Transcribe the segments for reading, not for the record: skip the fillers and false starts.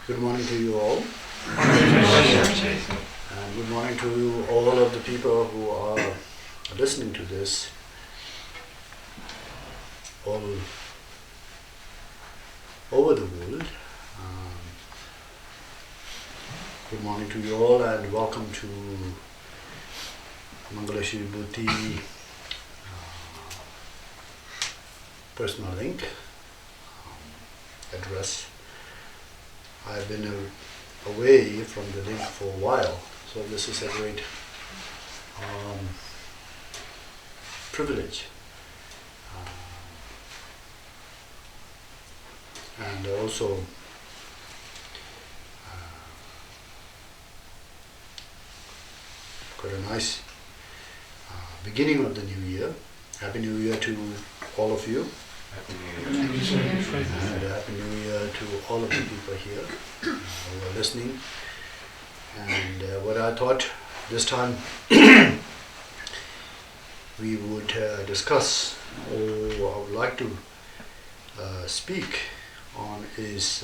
Good morning to you all. And good morning to all of the people who are listening to this all over the world. Good morning to you all and welcome to Mangalashi Buddhi personal link address. I've been away from the link for a while, so this is a great privilege. And also got a nice beginning of the new year. Happy New Year to all of you. Happy New Year. And Happy New Year to all of the people here who are listening. And what I thought this time we would discuss, or I would like to speak on, is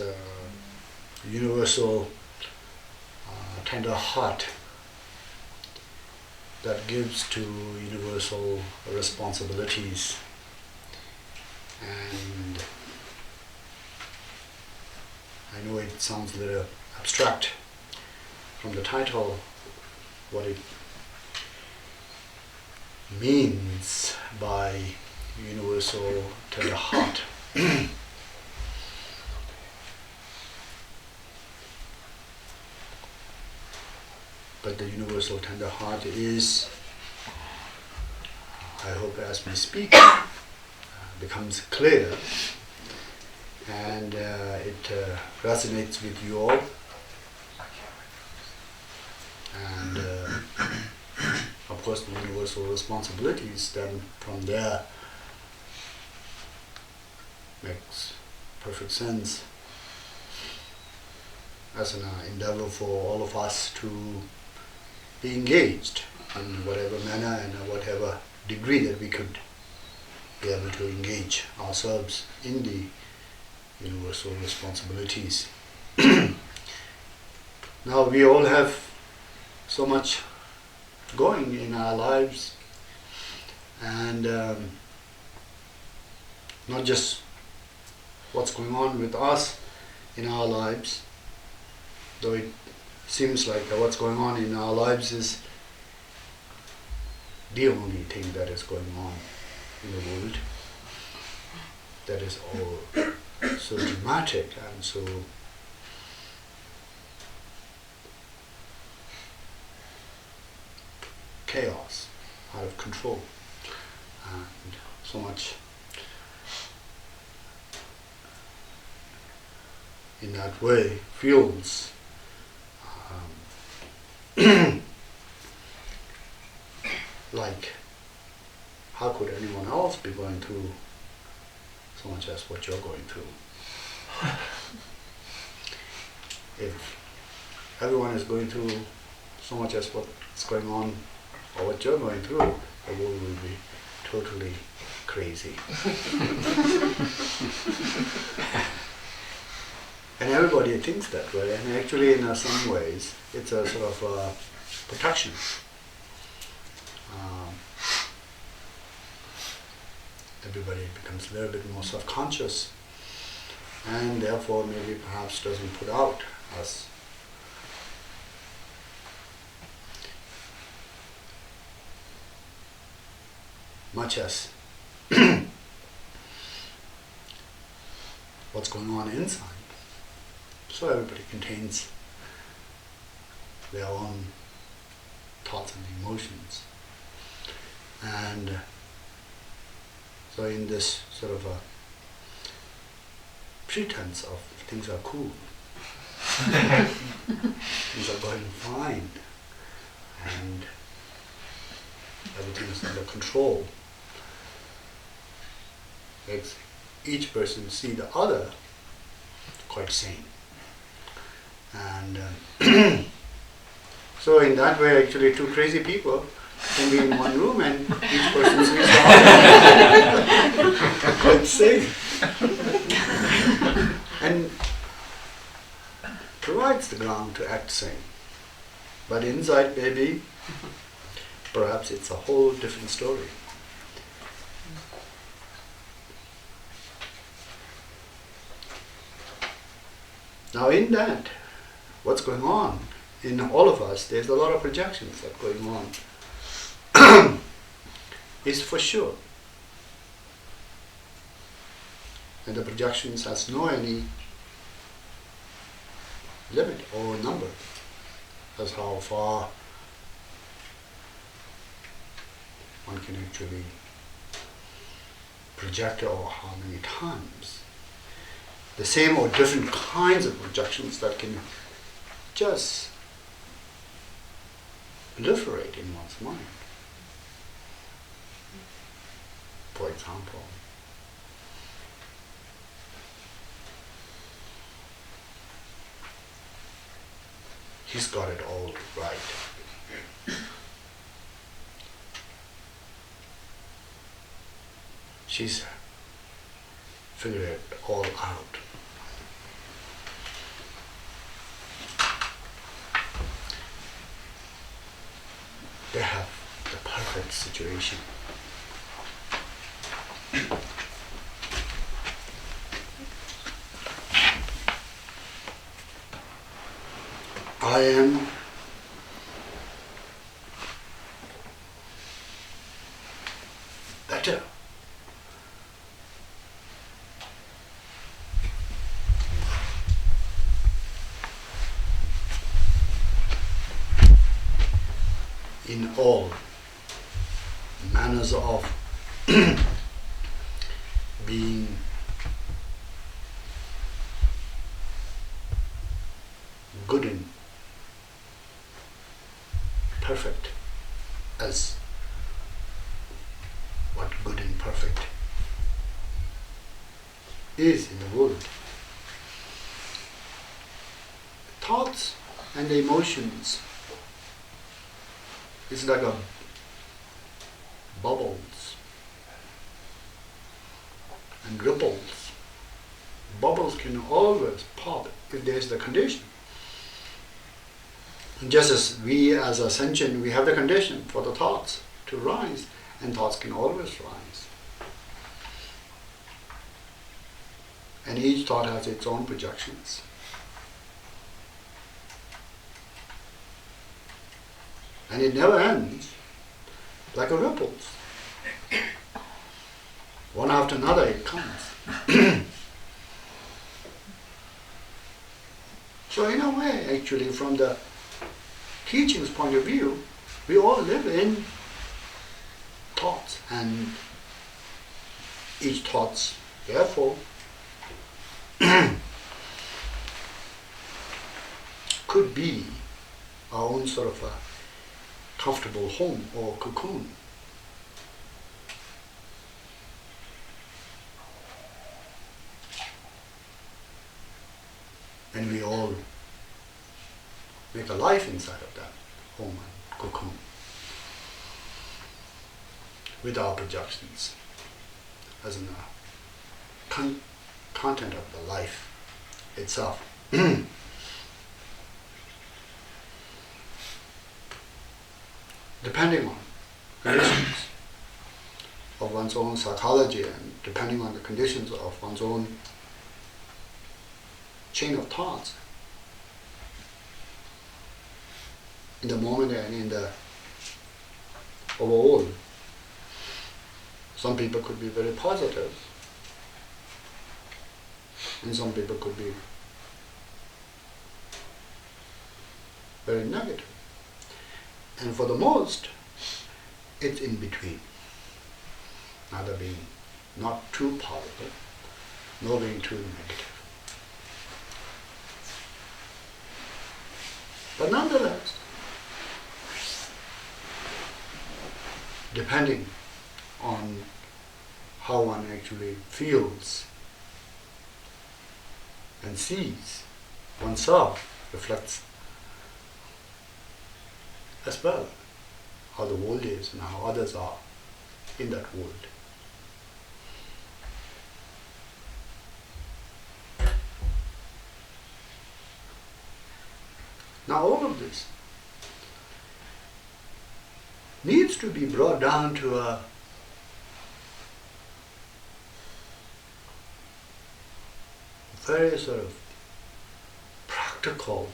universal tender heart that gives to universal responsibilities. And I know it sounds a little abstract from the title, what it means by universal tender heart. But the universal tender heart is, I hope as we speak, becomes clear and it resonates with you all. And of course the universal responsibilities then from there makes perfect sense as an endeavor for all of us to be engaged in whatever manner and whatever degree that we could be able to engage ourselves in the universal responsibilities. Now we all have so much going in our lives, and not just what's going on with us in our lives, though it seems like what's going on in our lives is the only thing that is going on in the world, that is all so dramatic and so chaos, out of control, and so much in that way feels like, how could anyone else be going through so much as what you're going through? If everyone is going through so much as what's going on or what you're going through, the world will be totally crazy. And everybody thinks that way, and actually in some ways it's a sort of protection. Everybody becomes a little bit more self-conscious and therefore maybe perhaps doesn't put out as much as what's going on inside. So everybody contains their own thoughts and emotions. And so in this sort of a pretense of things are cool, things are going fine, and everything is under control, makes each person see the other quite sane. And so in that way actually two crazy people can be in one room and each person sees the other quite safe. And provides the ground to act same. But inside, maybe, perhaps it's a whole different story. Now in that, what's going on? In all of us, there's a lot of projections that are going on. It's for sure. And the projections has no any limit or number as how far one can actually project or how many times. The same or different kinds of projections that can just proliferate in one's mind. For example, he's got it all right. She's figured it all out. They have the perfect situation. I am better. In all manners of being good and perfect as what good and perfect is in the world. Thoughts and emotions is like a bubbles and ripples. Bubbles can always pop if there is the condition. Just as we as a sentient, we have the condition for the thoughts to rise, and thoughts can always rise. And each thought has its own projections. And it never ends, like a ripples. One after another it comes. So in a way, actually, from the teaching's point of view, we all live in thoughts, and each thoughts, therefore, could be our own sort of a comfortable home or cocoon. And we all make a life inside of that home and cocoon with our projections as in the content of the life itself. Depending on conditions of one's own psychology and depending on the conditions of one's own chain of thoughts, in the moment and in the overall, some people could be very positive and some people could be very negative. And for the most, it's in between. Neither being not too positive, nor being too negative. But nonetheless, depending on how one actually feels and sees oneself, reflects as well how the world is and how others are in that world. Now all of this needs to be brought down to a very sort of practical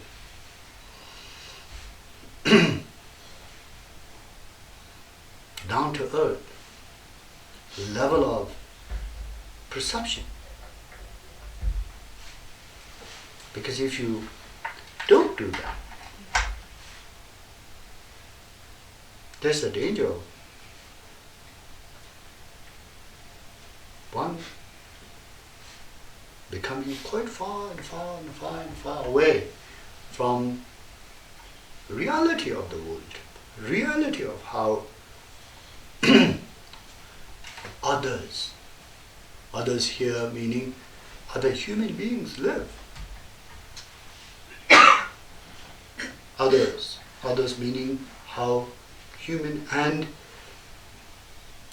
down to earth level of perception. Because if you don't do that, there's the danger of one becoming quite far and far and far and far away from the reality of the world, reality of how others here meaning other human beings live. Others meaning how human and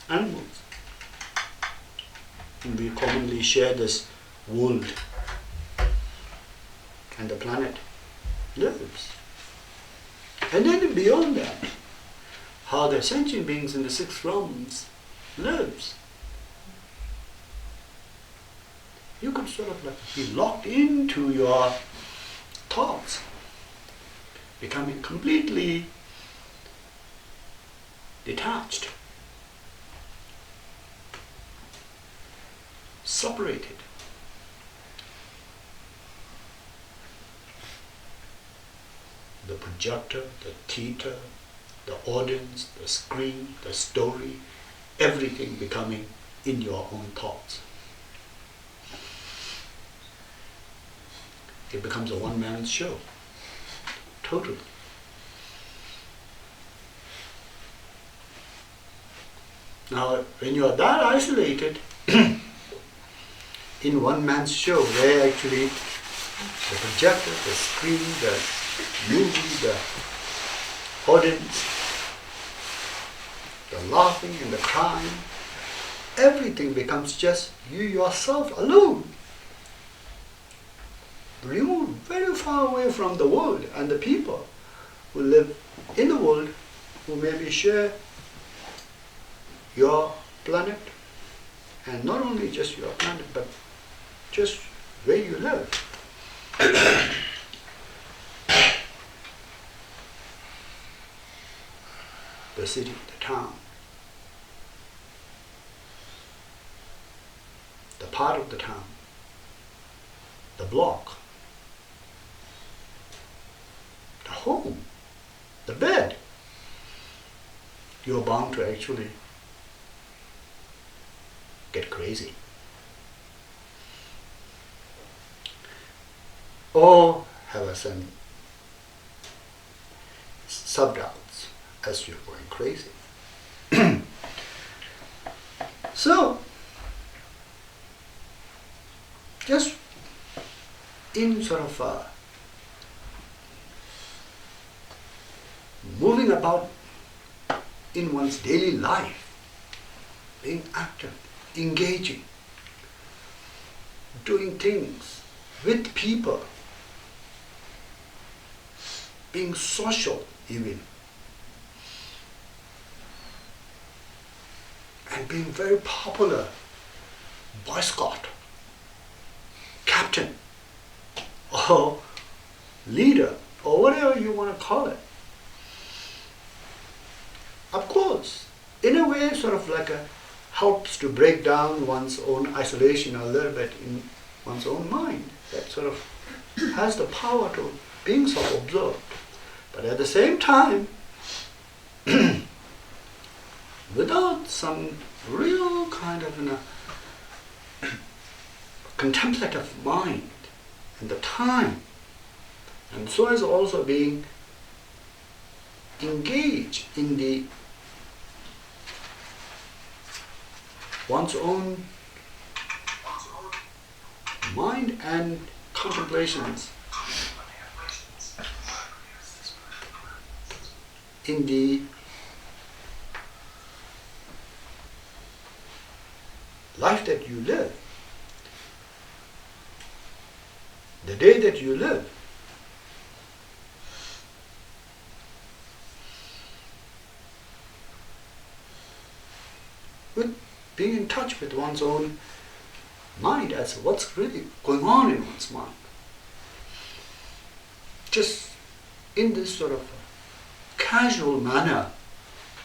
animals. And we commonly share this world and the planet lives. And then beyond that, how the sentient beings in the six realms lives. You could sort of like be locked into your thoughts, becoming completely detached, separated. The projector, the theater, the audience, the screen, the story, everything becoming in your own thoughts. It becomes a one-man show, totally. Now, when you are that isolated in one man's show, where actually the projector, the screen, the movie, the audience, the laughing and the crying, everything becomes just you yourself alone. Removed very far away from the world and the people who live in the world, who maybe share your planet, and not only just your planet, but just where you live. The city, the town, the part of the town, the block, the home, the bed. You're bound to actually get crazy. Or have some sub-doubts as you're going crazy. So, just in sort of moving about in one's daily life, being active, engaging, doing things with people, being social even, and being very popular, Boy Scout, captain, or leader, or whatever you want to call it. Of course, in a way, sort of like helps to break down one's own isolation a little bit in one's own mind. That sort of has the power to being self-absorbed. But at the same time, without some real kind of contemplative mind and the time, and so as also being engaged in the one's own mind and contemplations in the life that you live, the day that you live. being in touch with one's own mind as to what's really going on in one's mind. Just in this sort of casual manner,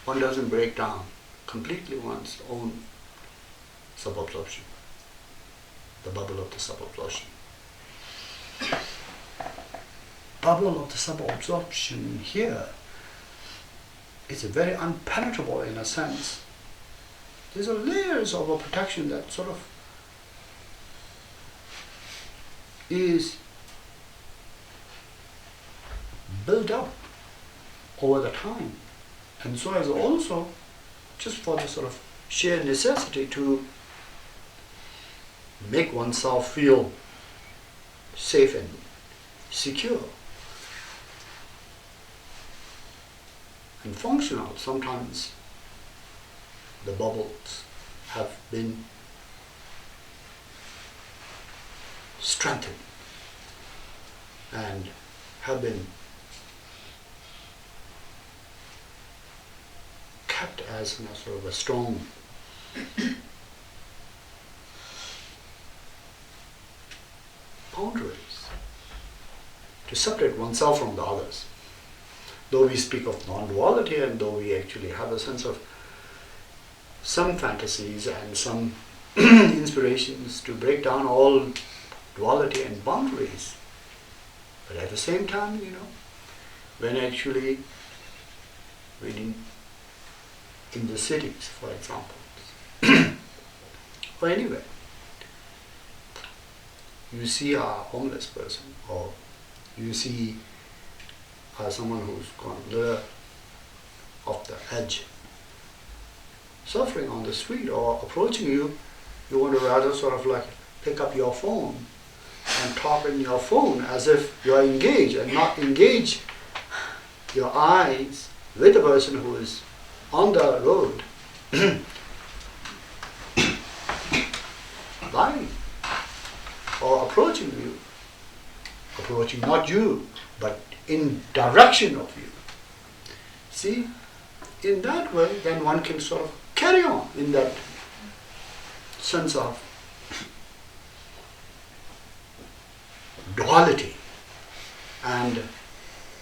one doesn't break down completely one's own sub-absorption, the bubble of the sub-absorption. Bubble of the sub-absorption here is very unpenetrable in a sense. There's a layers of a protection that sort of is built up over the time, and so as also just for the sort of sheer necessity to make oneself feel safe and secure and functional. Sometimes the bubbles have been strengthened and have been kept as sort of a strong boundaries to separate oneself from the others. Though we speak of non-duality, and though we actually have a sense of some fantasies and some inspirations to break down all duality and boundaries, but at the same time, when actually in the cities, for example, or anywhere, you see a homeless person, or you see someone who's gone a little off the edge, suffering on the street or approaching you, you want to rather sort of like pick up your phone and talk in your phone as if you are engaged, and not engage your eyes with the person who is on the road lying or approaching you, approaching not you but in direction of you. See, in that way then one can sort of carry on in that sense of duality and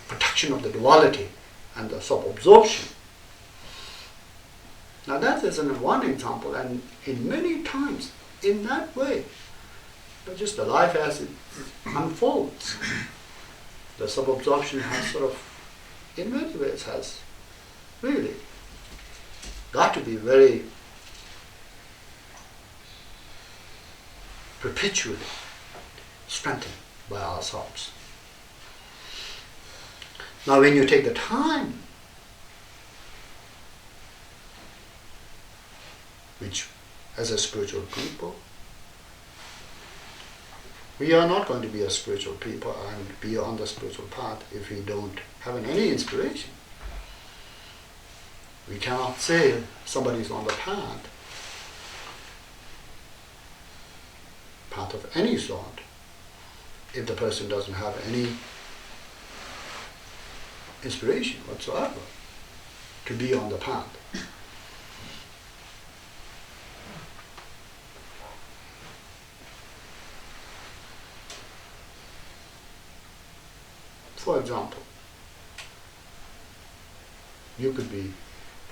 protection of the duality and the sub-absorption. Now that is one example, and in many times in that way, just the life as it unfolds, the sub-absorption has sort of, in many ways, has really got to be very perpetually strengthened by ourselves. Now when you take the time, which as a spiritual people, we are not going to be a spiritual people and be on the spiritual path if we don't have any inspiration. We cannot say somebody is on the path of any sort if the person doesn't have any inspiration whatsoever to be on the path. For example, you could be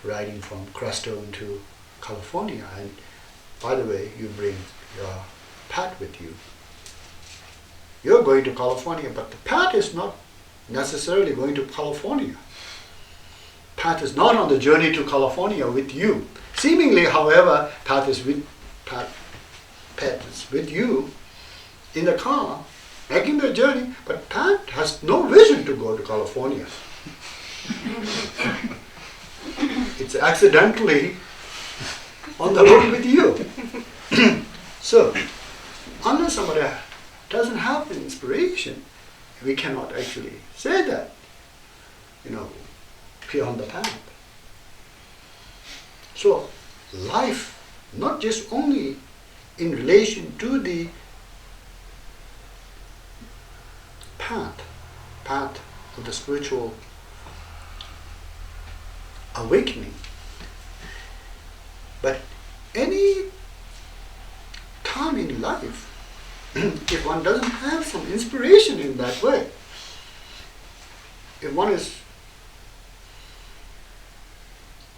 riding from Crestone to California, and by the way, you bring your pet with you. You're going to California, but the pet is not necessarily going to California. Pet is not on the journey to California with you. Seemingly, however, pet is with you in the car, making the journey, but Pat has no vision to go to California. It's accidentally on the road with you. So, unless somebody doesn't have the inspiration, we cannot actually say that, be on the path. So, life, not just only in relation to the path of the spiritual awakening, but any if one doesn't have some inspiration in that way, if one is,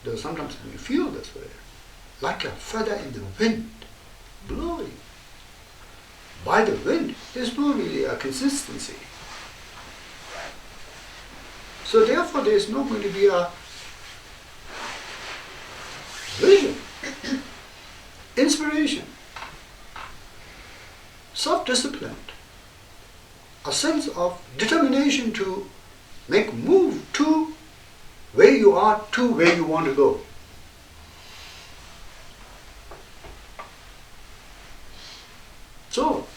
though sometimes you feel this way, like a feather in the wind, blowing by the wind, there's no really a consistency. So therefore there is not going to be a vision, inspiration, self-discipline, a sense of determination to make move to where you are, to where you want to go. So,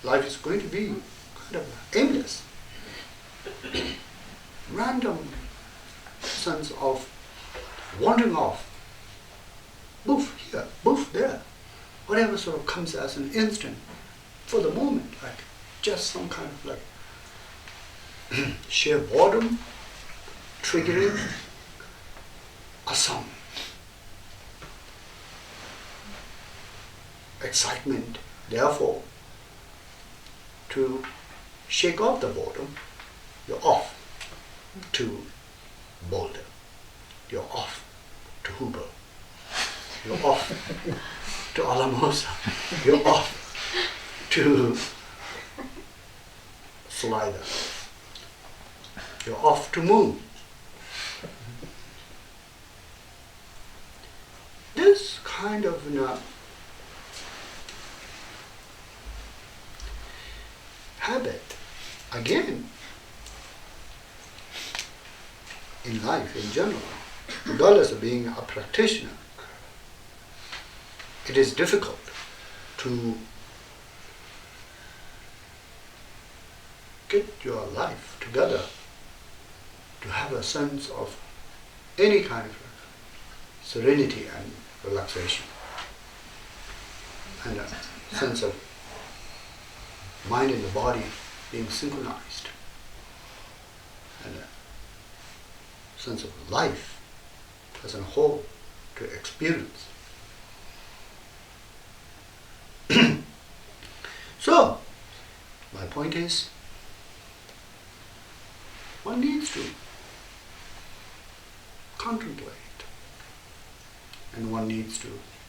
life is going to be kind of aimless, random sense of wandering off, boof here, boof there, whatever sort of comes as an instant for the moment, like just some kind of like sheer boredom triggering a some excitement. Therefore, to shake off the boredom, you're off to Boulder, you're off to Hoover, you're off to Alamosa, you're off to Slider, you're off to Moon. This kind of habit, again, in life in general, regardless of being a practitioner, it is difficult to get your life together, to have a sense of any kind of serenity and relaxation, and a sense of mind and the body being synchronized, and a sense of life as a whole to experience. So, my point is, one needs to contemplate, and one needs to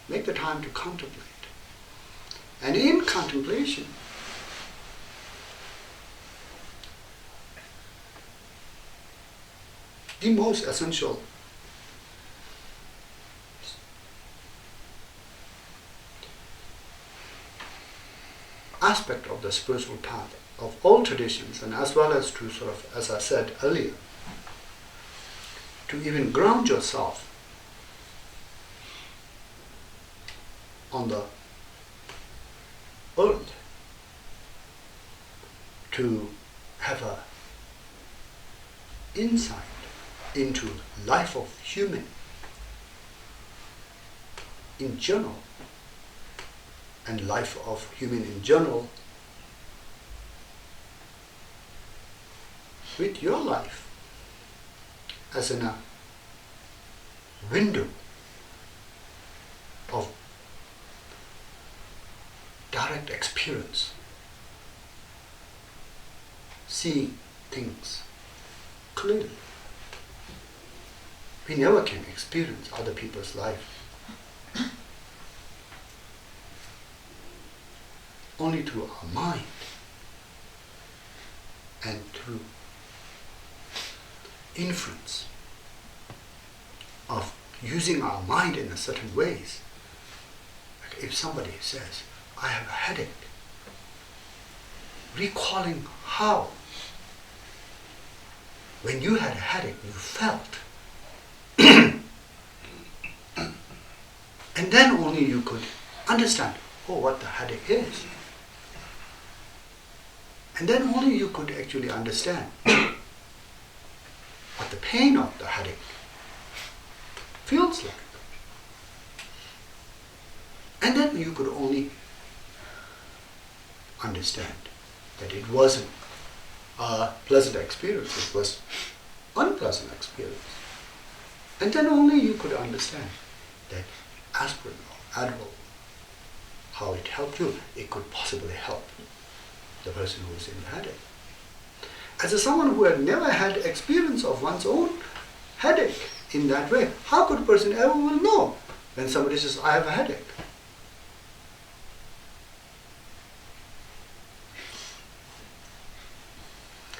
make the time to contemplate. And in contemplation, the most essential aspect of the spiritual path of all traditions, and as well as to sort of, as I said earlier, to even ground yourself on the earth, to have a insight into life of human in general, and life of human in general with your life as in a window of direct experience, seeing things clearly. We never can experience other people's life. Only through our mind and through inference of using our mind in a certain ways. Like if somebody says, I have a headache, recalling how when you had a headache you felt, and then only you could understand, what the headache is. And then only you could actually understand what the pain of the headache feels like. And then you could only understand that it wasn't a pleasant experience, it was unpleasant experience. And then only you could understand that aspirin or Advil, how it helped you, it could possibly help the person who is in the headache. As someone who had never had experience of one's own headache in that way, how could a person ever will know when somebody says, I have a headache?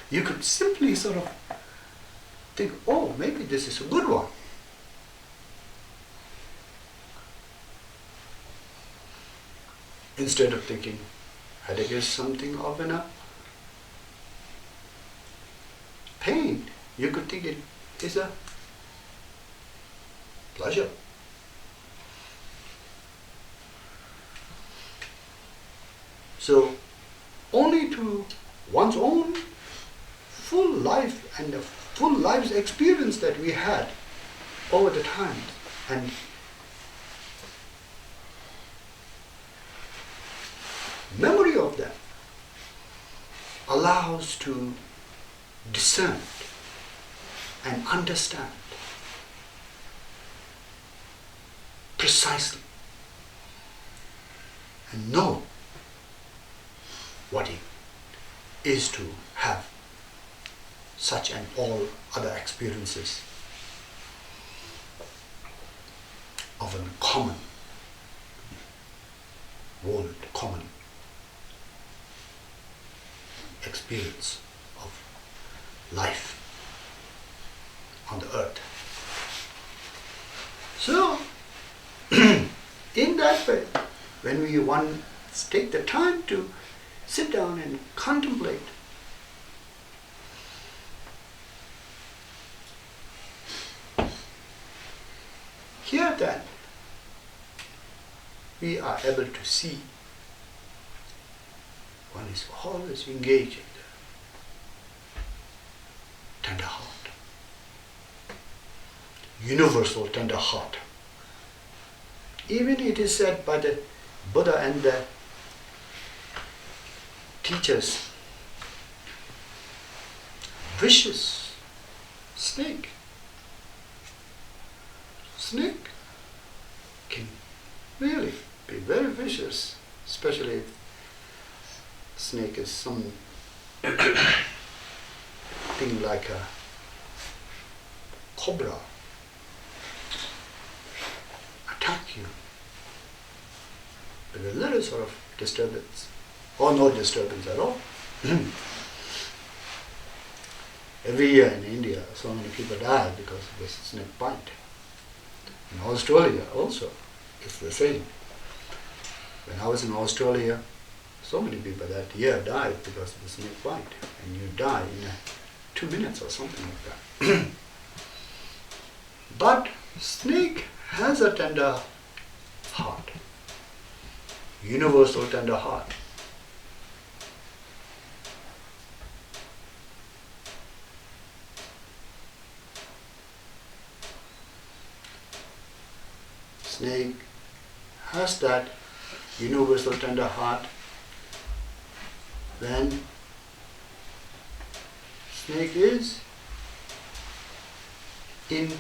You could simply sort of think, oh, maybe this is a good one. Instead of thinking, headache is something of a pain, you could think it is a pleasure. So, only to one's own full life and the full life's experience that we had over the time, and memory of that allows to discern and understand precisely and know what it is to have such and all other experiences of a common world, common experience of life on the earth. So, in that way, when we once take the time to sit down and contemplate here, then we are able to see one is always engaged in the tender heart, universal tender heart. Even it is said by the Buddha and the teachers, vicious snake. Snake can really be very vicious, especially if snake is some thing like a cobra, attack you with a little sort of disturbance, or no disturbance at all. Every year in India, so many people die because of this snake bite. In Australia also, it's the same. When I was in Australia, so many people that year died because of the snake bite, and you die in 2 minutes or something like that. But snake has a tender heart, universal tender heart. Snake has that universal tender heart when snake is in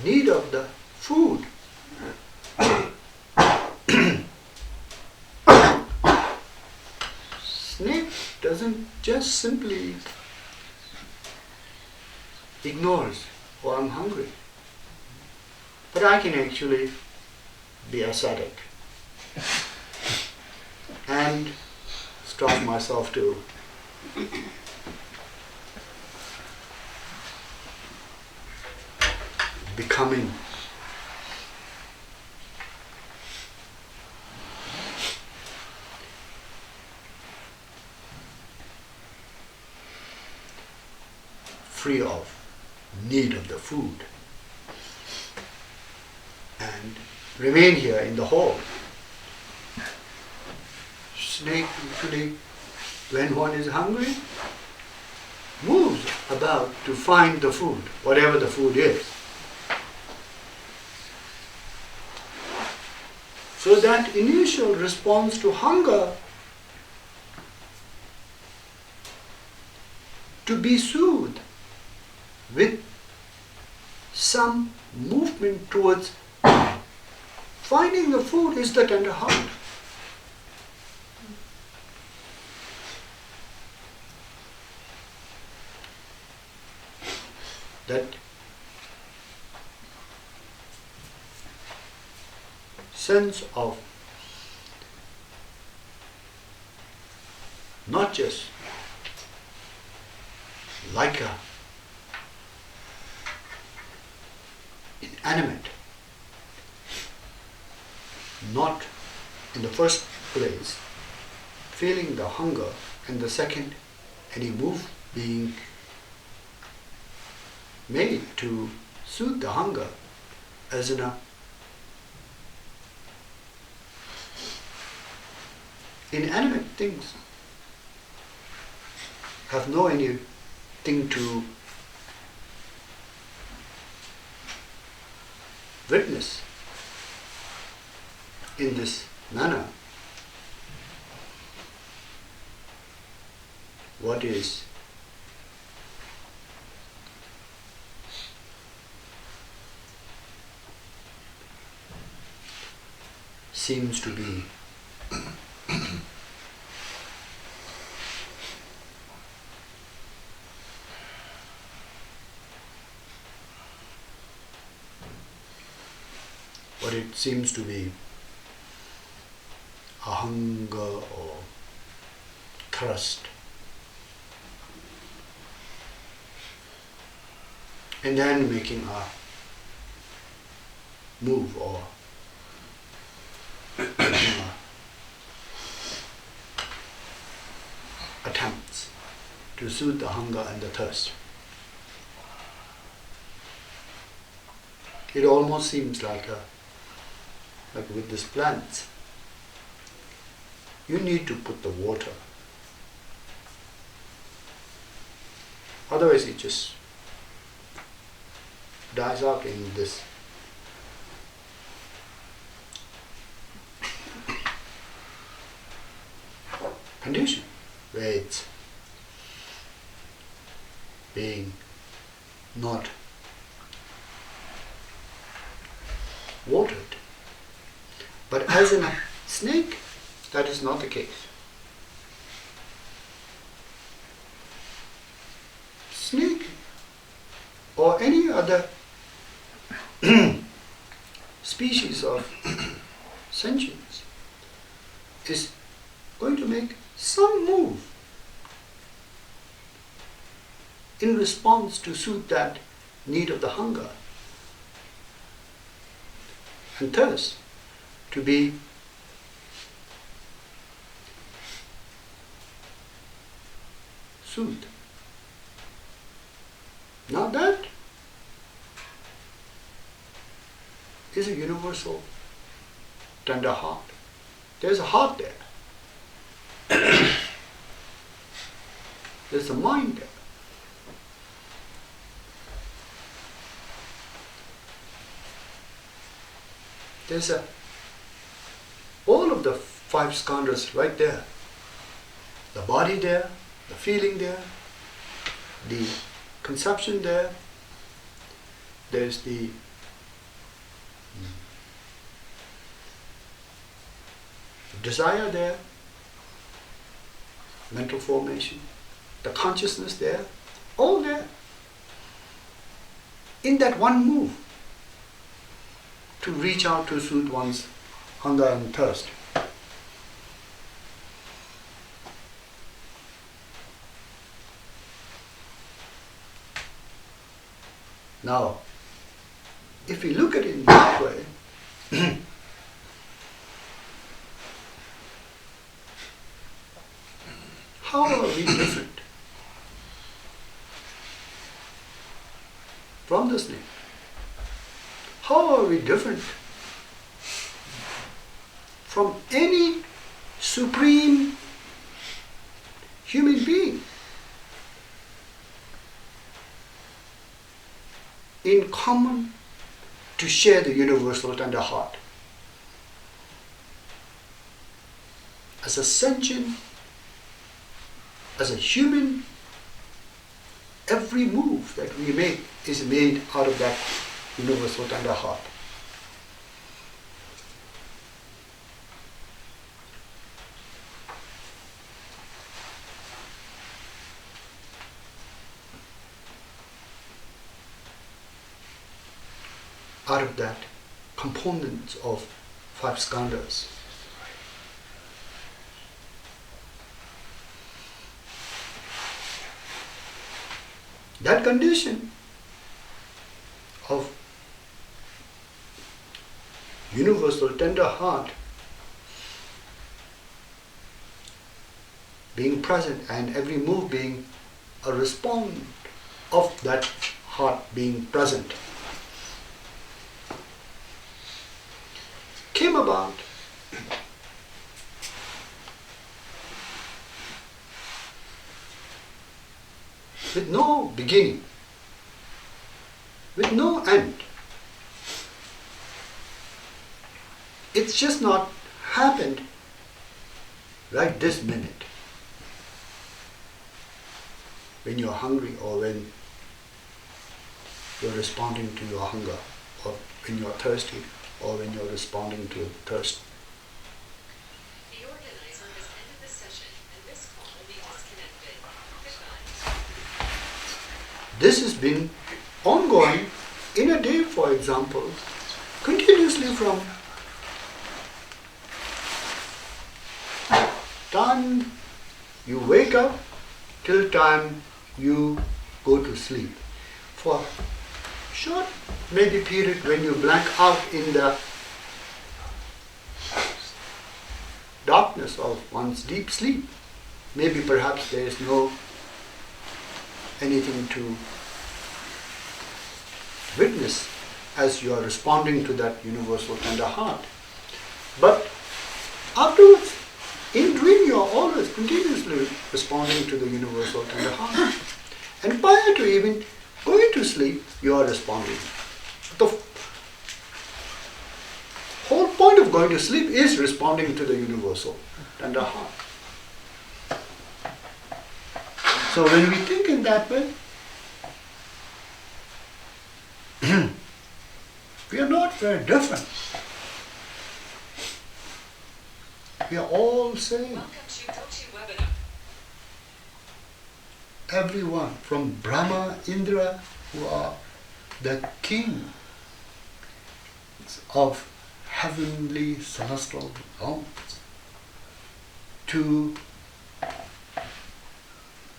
need of the food. Snake doesn't just simply ignores, oh, I'm hungry. But I can actually be ascetic and starve myself to becoming free of need of the food, and remain here in the hole. Snake usually, when one is hungry, moves about to find the food, whatever the food is. So that initial response to hunger to be soothed with some movement towards finding the food is the tender heart. that sense of not just like a inanimate, not in the first place feeling the hunger, and the second any move being made to soothe the hunger, as in a inanimate things have no anything to witness in this manner. What is seems to be what it seems to be a hunger or thirst, and then making a move or making attempts to soothe the hunger and the thirst. It almost seems like with these plants, you need to put the water, otherwise it just dies out in this condition where it's being not watered. But as in a snake, that is not the case. Snake or any other species of sentience is going to make some move in response to soothe that need of the hunger and thirst to be soothed. Now that is a universal tender heart. There's a heart there. There's a mind there. There's all of the five skandhas right there. The body there, the feeling there, the conception there, there's the desire there, mental formation, the consciousness there, all there. In that one move to reach out to soothe one's hunger and thirst. Now, if we look at it in that way, how are we different from the snake? How are we different from any supreme human being in common to share the universal tender heart? As a sentient, as a human, every move that we make is made out of that universal tender heart. out of that components of 5 skandhas. That condition of universal tender heart being present and every move being a response of that heart being present came about with no beginning, with no end. It's just not happened right this minute. When you're hungry or when you're responding to your hunger, or when you're thirsty or when you're responding to thirst. The organizer has ended the session and this call will be disconnected. Goodbye. This has been ongoing in a day, for example, continuously from time you wake up till time you go to sleep. For short maybe period when you blank out in the darkness of one's deep sleep, maybe perhaps there is no anything to witness as you are responding to that universal tender heart. But afterwards, in dream you are always continuously responding to the universal tender heart. And prior to even going to sleep, you are responding. The whole point of going to sleep is responding to the universal tender heart. So when we think in that way, we are not very different. We are all same. Welcome to GoTo Webinar. Everyone from Brahma, Indra, who are the king of heavenly celestial realms, to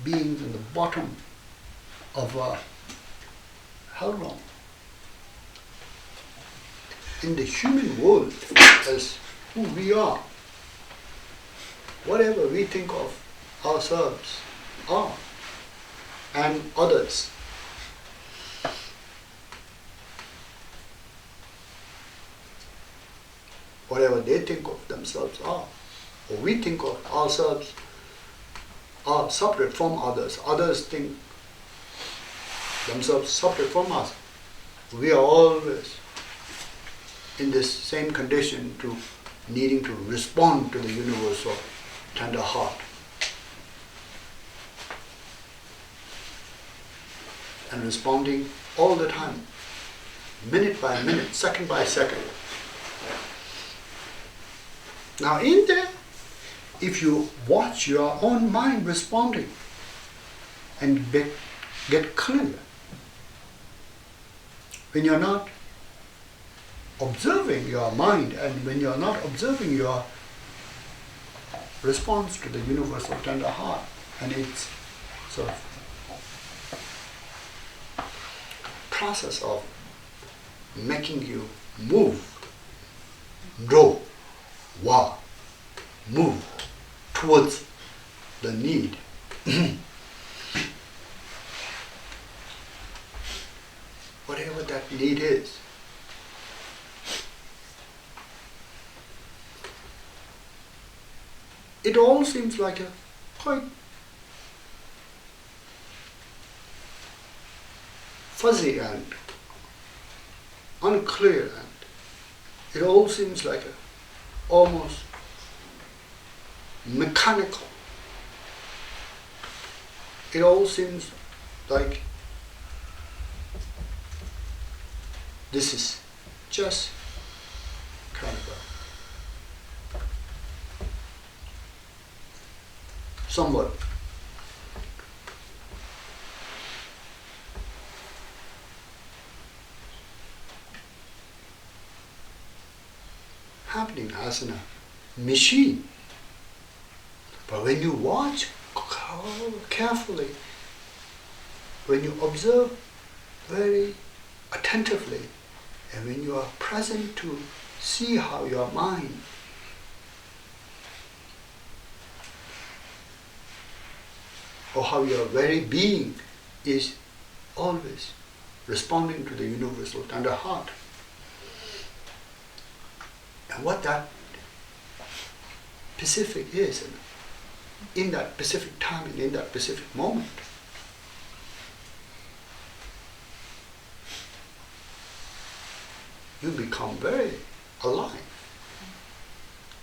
beings in the bottom of a hell realm. In the human world, as who we are, whatever we think of ourselves are, and others, whatever they think of themselves are, or we think of ourselves are separate from others. Others think themselves separate from us. We are always in this same condition to needing to respond to the universal tender heart. And responding all the time, minute by minute, second by second. Now in there, if you watch your own mind responding and get clear, when you're not observing your mind and when you're not observing your response to the universal tender heart and its sort of process of making you move, grow, walk, move towards the need. Whatever that need is. It all seems like a quite fuzzy and unclear, and it all seems like a almost mechanical. It all seems like this is just kind of a somewhat functioning as a machine. But when you watch carefully, when you observe very attentively, and when you are present to see how your mind or how your very being is always responding to the universal tender heart. And what that specific is, in that specific time and in that specific moment. You become very alive.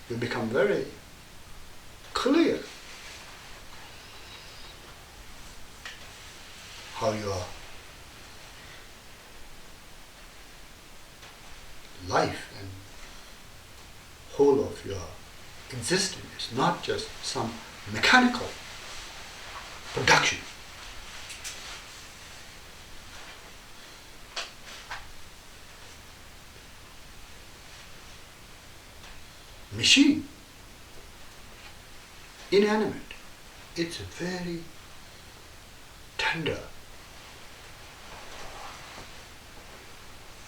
You become very clear how your life and whole of your existence is not just some mechanical production. Machine, inanimate, it's very tender.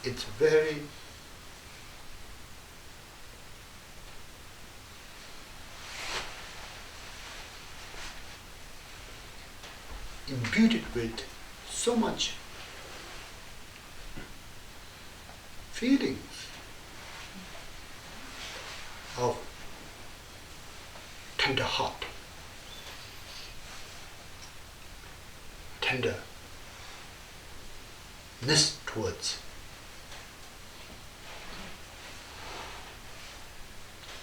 It's very imbued with so much feelings of tender heart, tenderness towards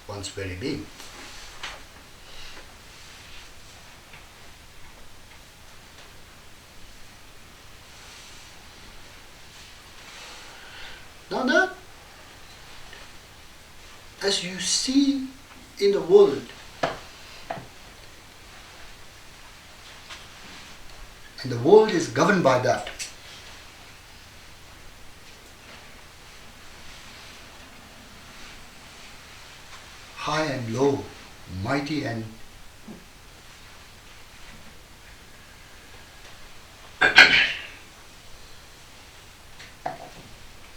one's very being. Now that, as you see in the world, and the world is governed by that, high and low, mighty and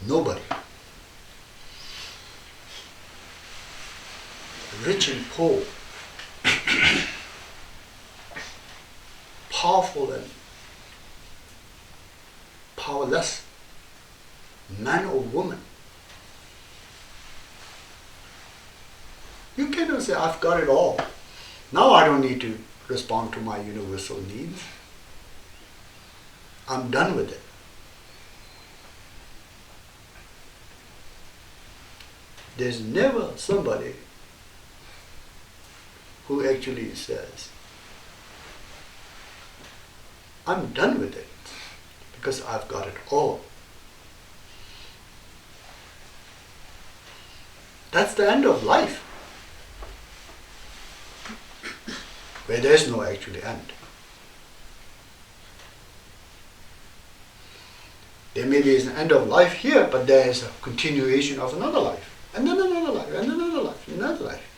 nobody, rich and poor, powerful and powerless, man or woman. You cannot say, I've got it all. Now I don't need to respond to my universal needs. I'm done with it. There's never somebody who actually says, I'm done with it because I've got it all. That's the end of life, where there's no actually end. There may be an end of life here, but there is a continuation of another life, and then another life, and another life, and another life.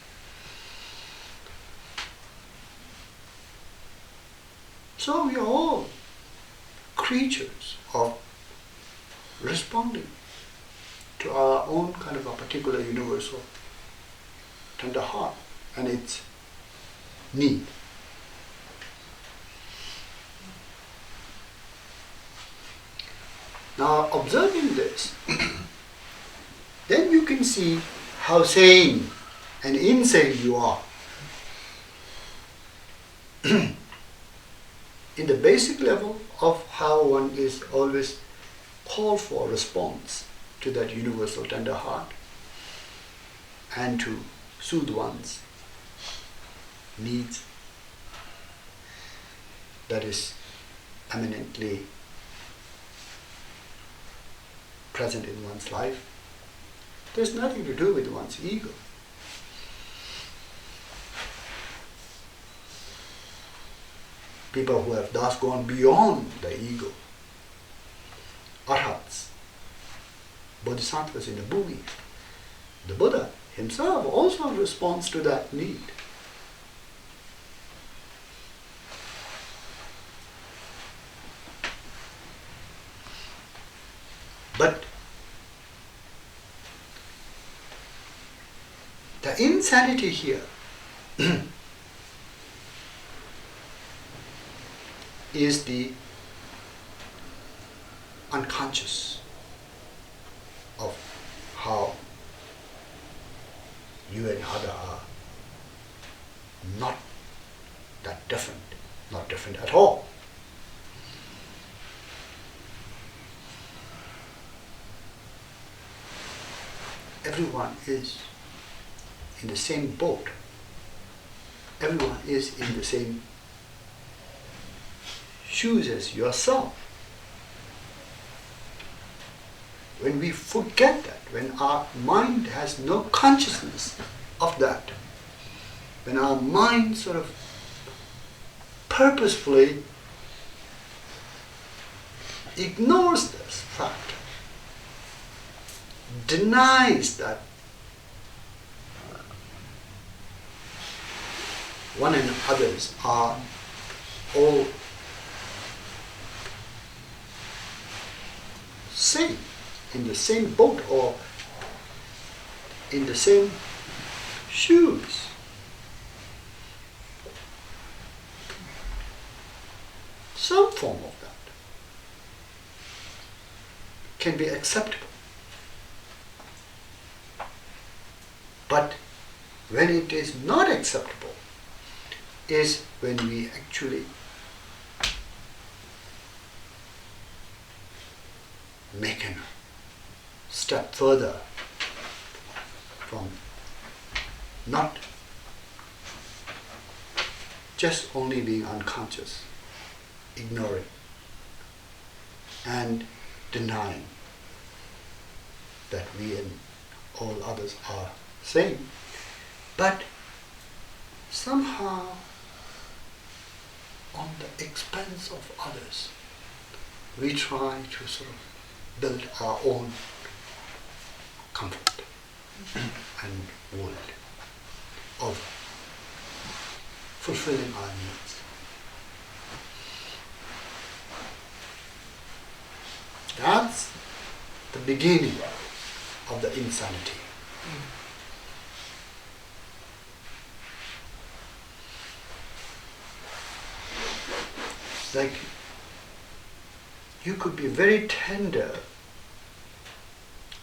So we are all creatures of responding to our own kind of a particular universal tender heart and its need. Now, observing this, then you can see how sane and insane you are. In the basic level of how one is always called for a response to that universal tender heart and to soothe one's needs, that is eminently present in one's life. There's nothing to do with one's ego. People who have thus gone beyond the ego, arhats, bodhisattvas in the Bhumi, the Buddha, himself also responds to that need. But the insanity here is the unconscious of how you and other are not that different, not different at all. Everyone is in the same boat. Everyone is in the same shoes as yourself. When we forget that, when our mind has no consciousness of that, when our mind sort of purposefully ignores this fact, denies that one and others are all same, in the same boat or in the same shoes. Some form of that can be acceptable. But when it is not acceptable is when we actually make a step further from not just only being unconscious, ignoring and denying that we and all others are same, but somehow on the expense of others we try to sort of build our own comfort and world of fulfilling our needs. That's the beginning of the insanity. Like you could be very tender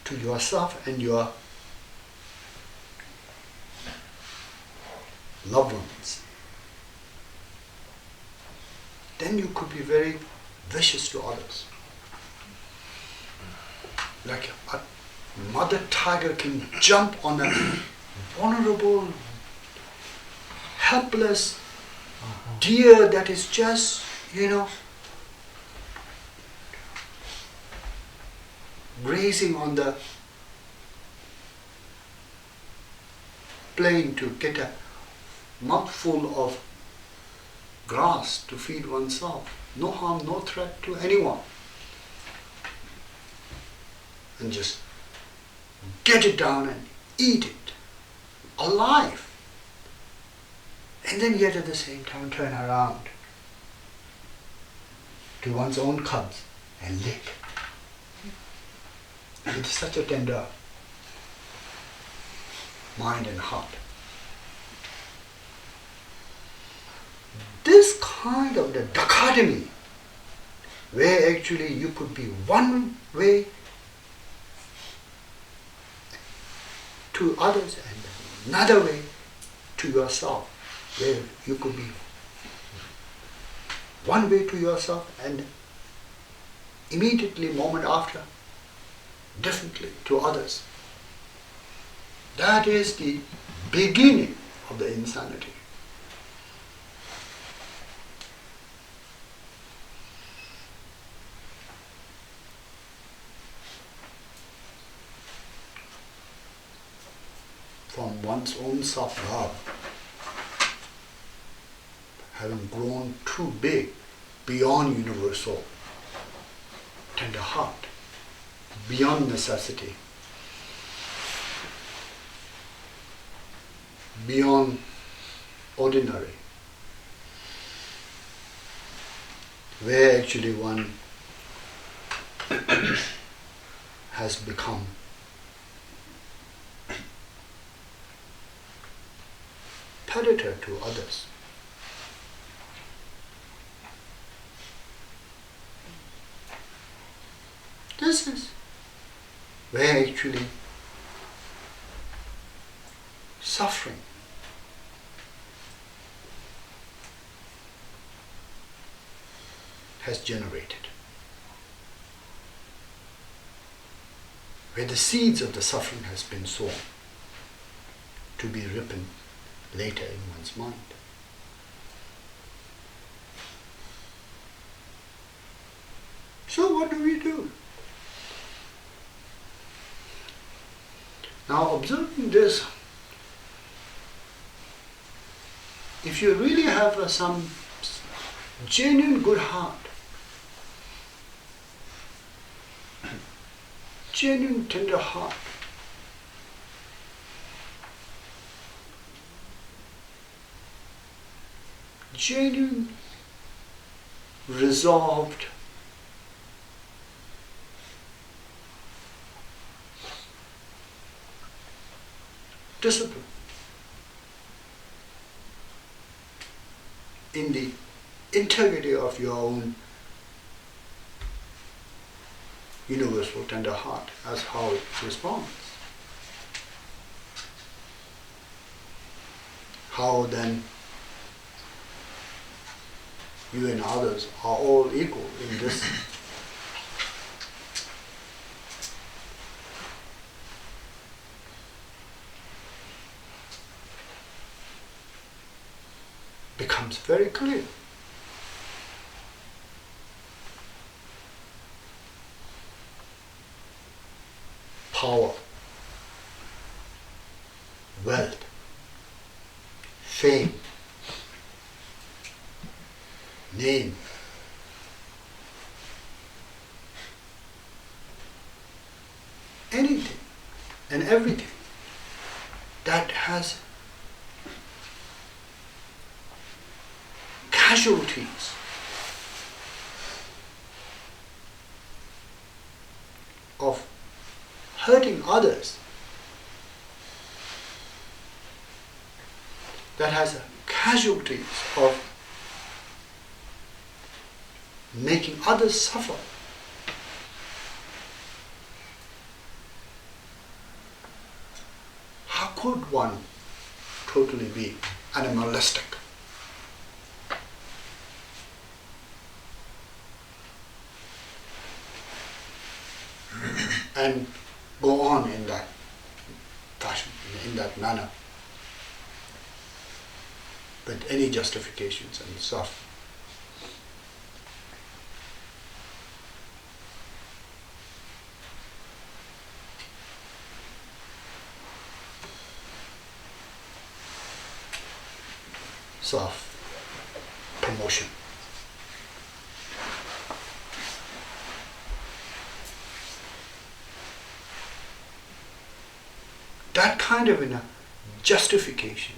to yourself and your loved ones. Then you could be very vicious to others. Like a mother tiger can jump on a vulnerable, helpless deer that is just, grazing on the plain to get a mouthful of grass to feed oneself. No harm, no threat to anyone. And just get it down and eat it alive. And then yet at the same time turn around to one's own cubs and lick. And it's such a tender mind and heart. This kind of the dichotomy, where actually you could be one way to others and another way to yourself, where you could be one way to yourself and immediately, moment after, differently to others. That is the beginning of the insanity. From one's own self-love, having grown too big beyond universal tender heart, beyond necessity. beyond ordinary, where actually one has become predator to others. This is where actually suffering has generated, where the seeds of the suffering has been sown to be ripened later in one's mind. So what do we do? Now, observing this, if you really have some genuine good heart, genuine tender heart, genuine resolved, discipline in the integrity of your own universal tender heart as how it responds. How then you and others are all equal in this becomes very clear. Power, wealth, fame, name, anything and everything that has casualties of hurting others, that has casualties of making others suffer. How could one totally be animalistic? And go on in that fashion, in that manner, with any justifications and stuff. Self-promotion. That kind of justification,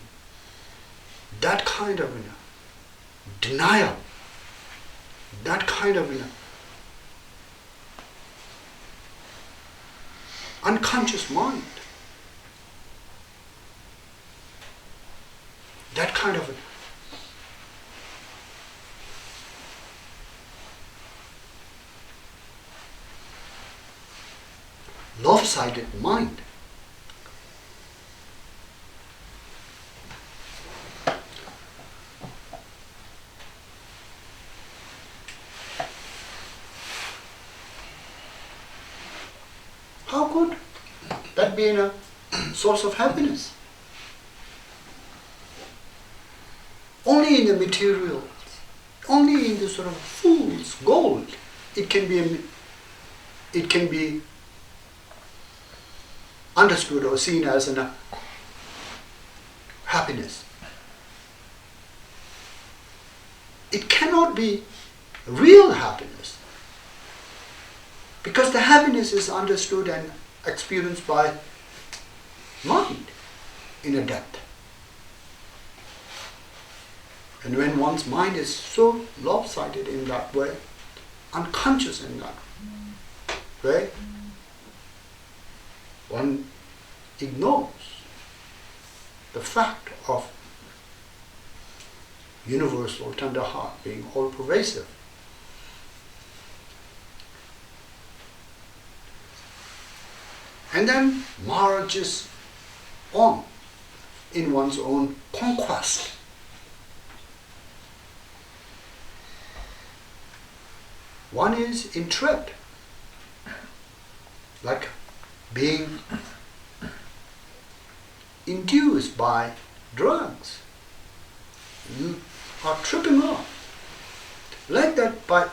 that kind of denial, that kind of unconscious mind, that kind of lopsided mind how could that be a source of happiness? Only in the material, only in the sort of fool's gold, it can be understood or seen as a happiness. It cannot be real happiness, because the happiness is understood and experienced by mind in a depth. And when one's mind is so lopsided in that way, unconscious in that way, one ignores the fact of universal tender heart being all pervasive. And then marches on in one's own conquest. One is entrapped, like being induced by drugs. You are tripping off. Like that, by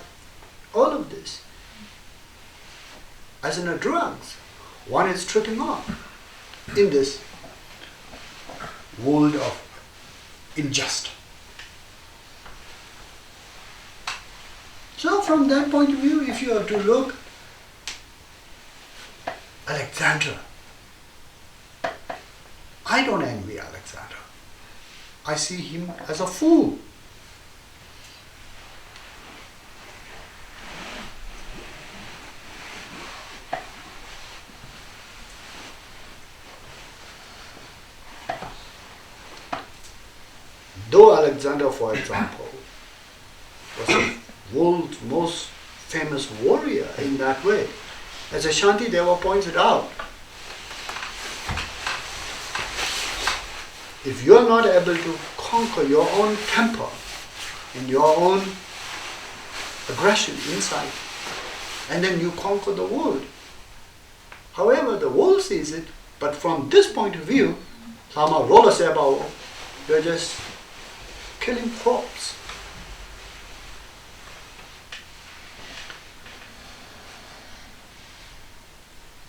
all of this, as in a drugs, one is tripping off in this world of injustice. So from that point of view, if you are to look, Alexander, I don't envy Alexander. I see him as a fool. Though Alexander, for example, was the world's most famous warrior in that way, as Ashanti Deva pointed out, if you are not able to conquer your own temper and your own aggression inside, and then you conquer the world, however the world sees it, but from this point of view, sama rola sebao, you're just killing crops.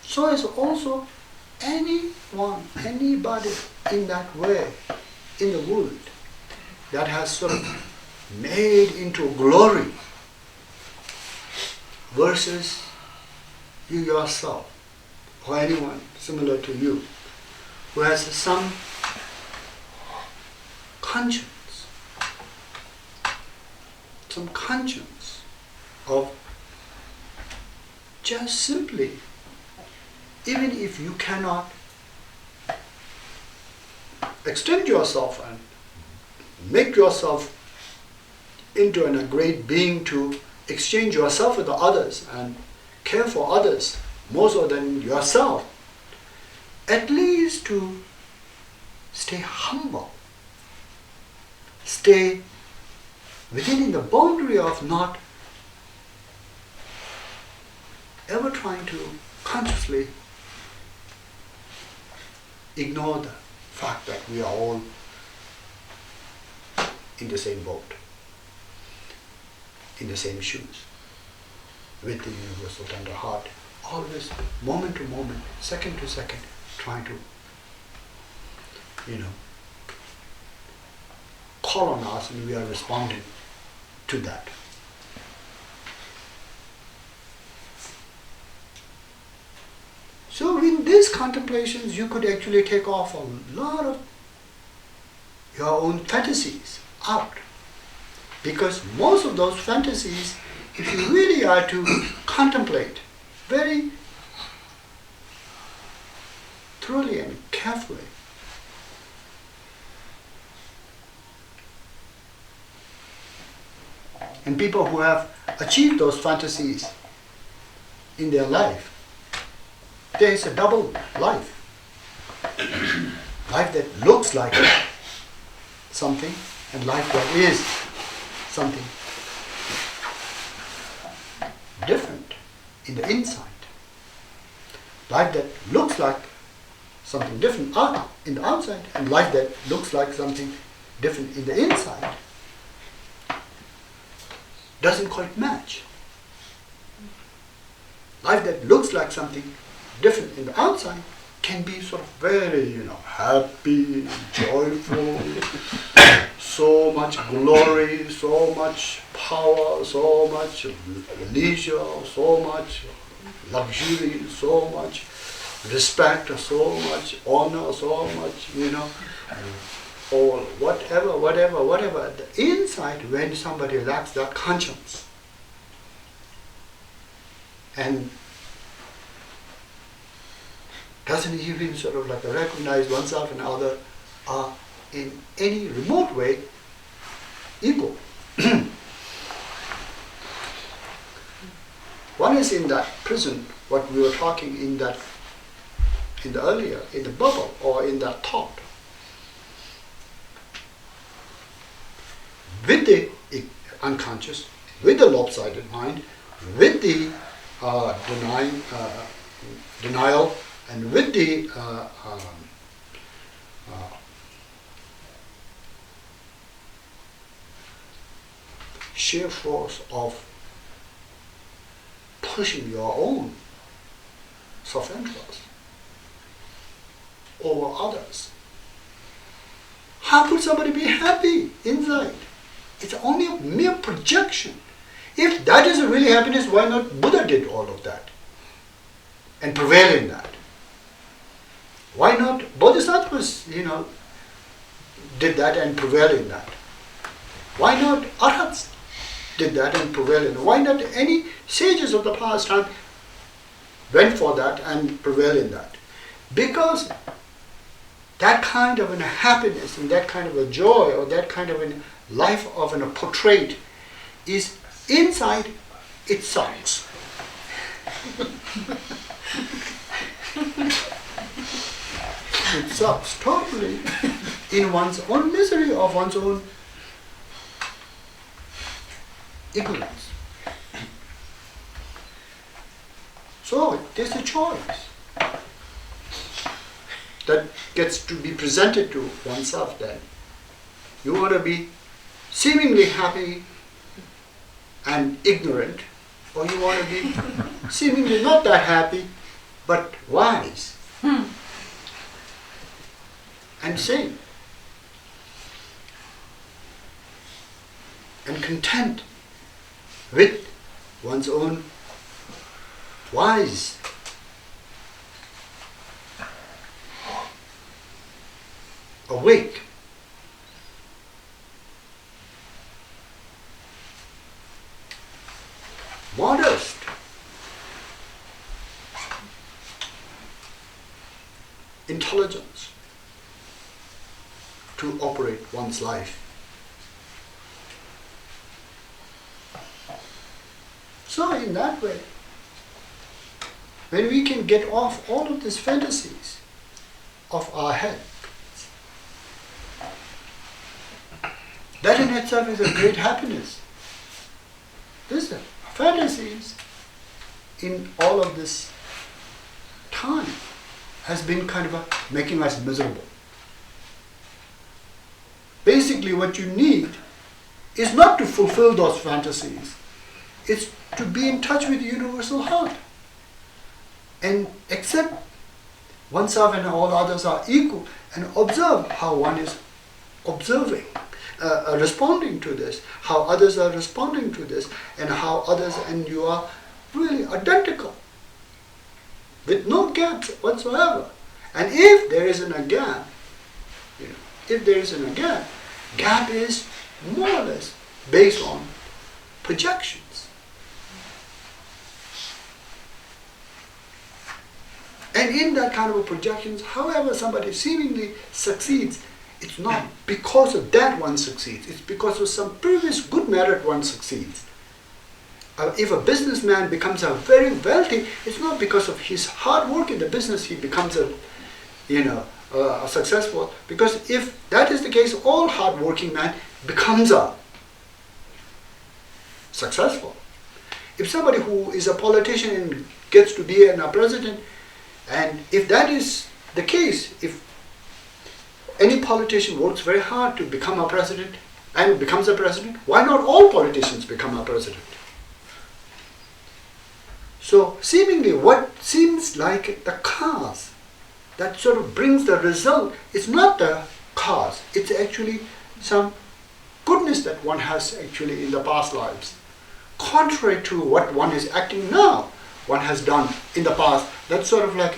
So is also anyone, anybody in that way in the world that has sort of made into glory versus you yourself or anyone similar to you who has some conscience of just simply, even if you cannot extend yourself and make yourself into a great being to exchange yourself with the others and care for others more so than yourself, at least to stay humble, stay within the boundary of not ever trying to consciously ignore the fact that we are all in the same boat, in the same shoes, with the universal tender heart, always moment to moment, second to second, trying to, call on us and we are responding to that. So in these contemplations, you could actually take off a lot of your own fantasies out. Because most of those fantasies, if you really are to contemplate very thoroughly and carefully, and people who have achieved those fantasies in their life, there is a double life. Life that looks like something and life that is something different in the inside. Life that looks like something different in the outside and life that looks like something different in the inside doesn't quite match. Life that looks like something different in the outside can be sort of very, happy, joyful, so much glory, so much power, so much leisure, so much luxury, so much respect, so much honor, so much, or whatever, the inside, when somebody lacks that conscience and doesn't even sort of like recognize oneself and other are in any remote way equal. One is in that prison, what we were talking in the earlier, in the bubble or in that thought. With the unconscious, with the lopsided mind, with the denial, and with the sheer force of pushing your own self-interest over others. How could somebody be happy inside? It's only a mere projection. If that is really happiness, why not Buddha did all of that and prevail in that? Why not Bodhisattvas, did that and prevail in that? Why not Arhats did that and prevail in that? Why not any sages of the past time went for that and prevail in that? Because that kind of a happiness and that kind of a joy or that kind of a life of a portrait is inside, it sucks. It sucks totally in one's own misery of one's own ignorance. So there's a choice that gets to be presented to oneself then. You want to be seemingly happy and ignorant, or you want to be seemingly not that happy, but wise and sane and content with one's own wise awake. Modest. Intelligence to operate one's life. So in that way, when we can get off all of these fantasies of our head, that in itself is a great happiness. Listen, fantasies in all of this time has been kind of making us miserable. Basically what you need is not to fulfill those fantasies. It's to be in touch with the universal heart and accept oneself and all others are equal and observe how one is observing, responding to this, how others are responding to this, and how others and you are really identical with no gaps whatsoever. And if there isn't a gap, gap is more or less based on projections. And in that kind of a projections, however somebody seemingly succeeds, it's not because of that one succeeds. It's because of some previous good merit one succeeds. If a businessman becomes a very wealthy, it's not because of his hard work in the business he becomes successful. Because if that is the case, all hard-working man becomes a successful. If somebody who is a politician and gets to be a president, and if that is the case, if any politician works very hard to become a president and becomes a president, why not all politicians become a president? So seemingly what seems like the cause that sort of brings the result is not the cause. It's actually some goodness that one has actually in the past lives. Contrary to what one is acting now, one has done in the past, that sort of like,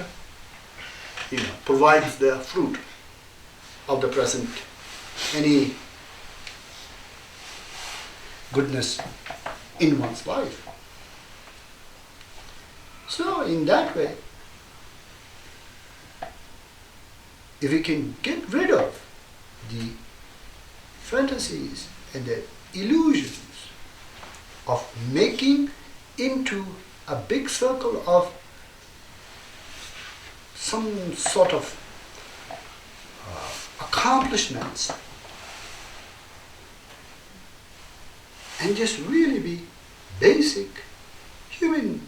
provides the fruit of the present any goodness in one's life. So in that way, if we can get rid of the fantasies and the illusions of making into a big circle of some sort of accomplishments, and just really be basic human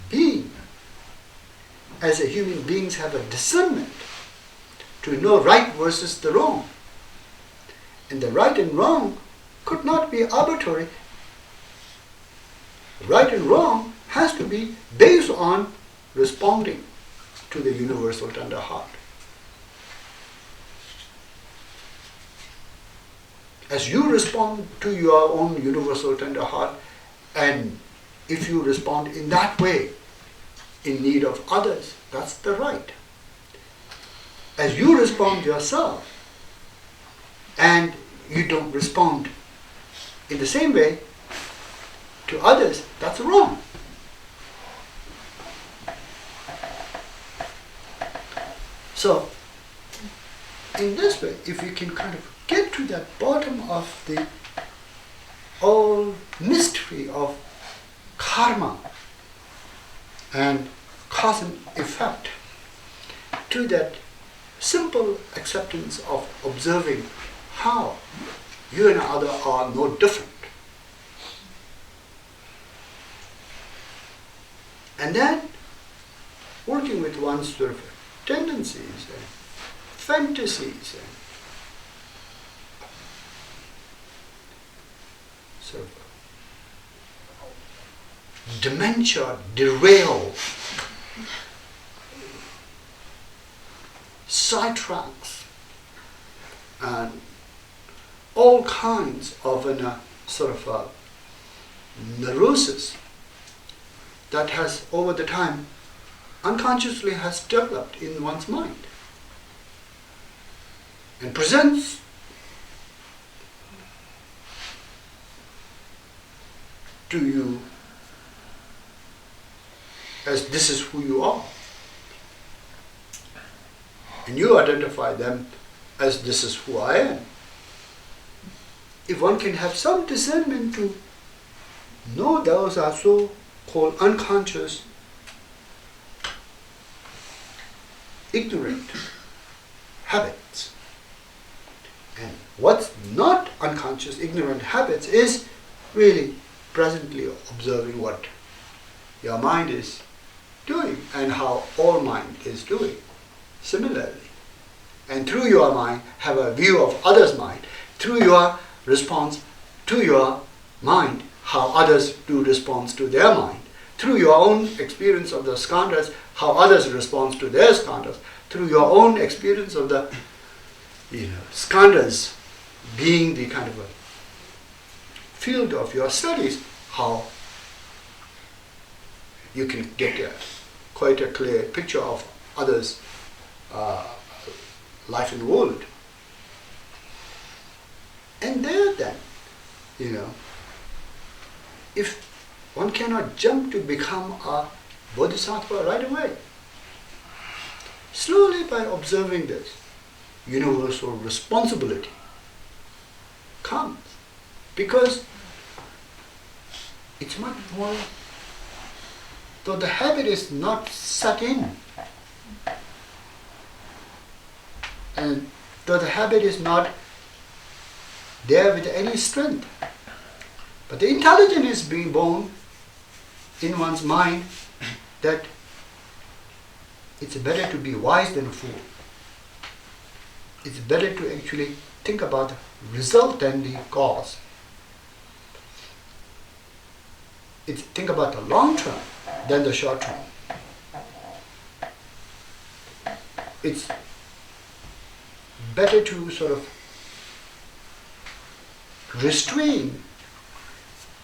being. As a human beings have a discernment to know right versus the wrong. And the right and wrong could not be arbitrary. Right and wrong has to be based on responding to the universal tender heart. As you respond to your own universal tender heart, and if you respond in that way, in need of others, that's the right. As you respond yourself, and you don't respond in the same way to others, that's wrong. So, in this way, if we can kind of get to the bottom of the whole mystery of karma and cause and effect, to that simple acceptance of observing how you and other are no different. And then working with one's sort of tendencies and fantasies and sort of dementia, derail, sidetracks, and all kinds of sort of neurosis that has over the time unconsciously has developed in one's mind and presents to you as this is who you are. And you identify them as this is who I am. If one can have some discernment to know those are so-called unconscious, ignorant habits. And what's not unconscious, ignorant habits is really presently observing what your mind is doing and how all mind is doing similarly. And through your mind have a view of others' mind. Through your response to your mind, how others do respond to their mind. Through your own experience of the skandhas, how others respond to their skandhas. Through your own experience of the skandhas being the kind of a field of your studies, how you can get quite a clear picture of others' life in the world. And there then, if one cannot jump to become a bodhisattva right away, slowly by observing this, universal responsibility comes. Because it's much more, though the habit is not set in, and though the habit is not there with any strength, but the intelligence is being born in one's mind that it's better to be wise than a fool. It's better to actually think about the result than the cause. It's think about the long term than the short term. It's better to sort of restrain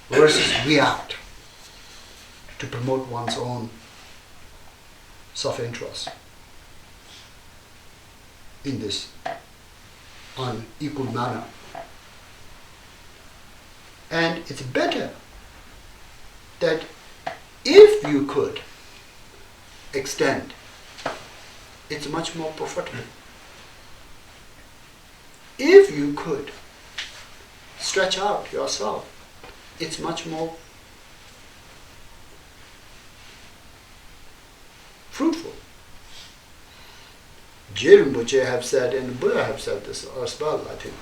versus react to promote one's own self-interest in this on equal manner. And it's better that if you could extend, it's much more profitable. If you could stretch out yourself, it's much more fruitful. Dzigar Rinpoche have said, and Buddha have said this as well, I think.